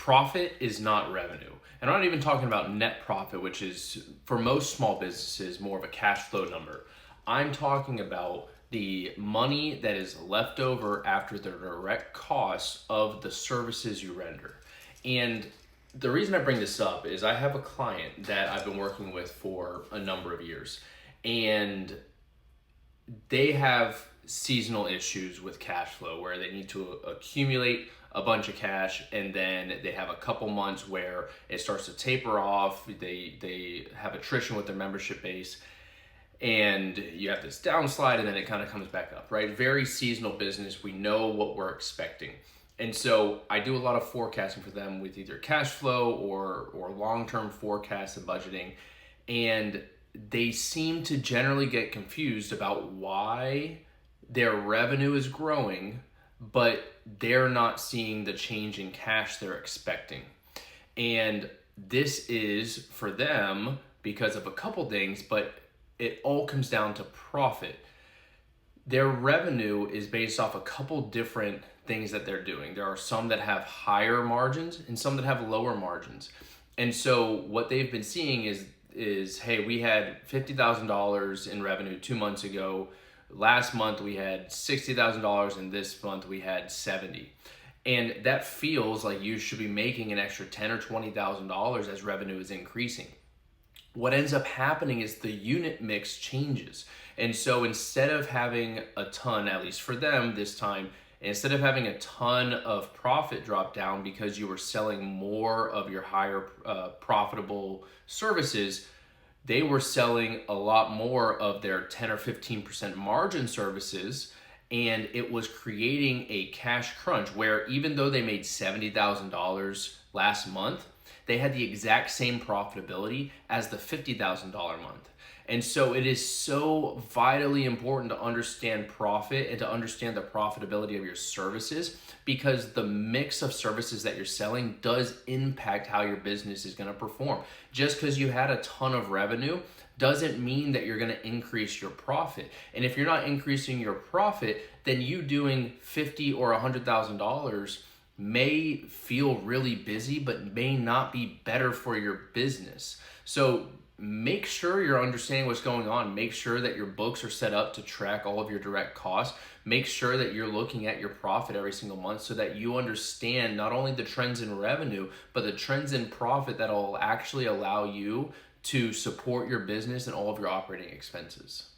profit is not revenue. And I'm not even talking about net profit, which is for most small businesses more of a cash flow number. I'm talking about the money that is left over after the direct costs of the services you render. And the reason I bring this up is I have a client that I've been working with for a number of years, and they have seasonal issues with cash flow where they need to accumulate a bunch of cash, and then they have a couple months where it starts to taper off. They have attrition with their membership base, and you have this downslide, and then it kind of comes back up, right? Very seasonal business. We know what we're expecting. And so I do a lot of forecasting for them with either cash flow or long-term forecasts and budgeting. And they seem to generally get confused about why their revenue is growing, but they're not seeing the change in cash they're expecting. And this is for them because of a couple things, but it all comes down to profit. Their revenue is based off a couple different things that they're doing. There are some that have higher margins and some that have lower margins. And so what they've been seeing is hey, we had $50,000 in revenue 2 months ago. Last month we had $60,000, and this month we had 70. And that feels like you should be making an extra $10,000 or $20,000 as revenue is increasing. What ends up happening is the unit mix changes. And so instead of having a ton, at least for them this time, instead of having a ton of profit drop down because you were selling more of your higher profitable services, they were selling a lot more of their 10 or 15% margin services, and it was creating a cash crunch where even though they made $70,000 last month, they had the exact same profitability as the $50,000 month. And so it is so vitally important to understand profit and to understand the profitability of your services, because the mix of services that you're selling does impact how your business is going to perform. Just because you had a ton of revenue doesn't mean that you're going to increase your profit. And if you're not increasing your profit, then you doing $50,000 or $100,000 may feel really busy, but may not be better for your business. So make sure you're understanding what's going on. Make sure that your books are set up to track all of your direct costs. Make sure that you're looking at your profit every single month so that you understand not only the trends in revenue, but the trends in profit that will actually allow you to support your business and all of your operating expenses.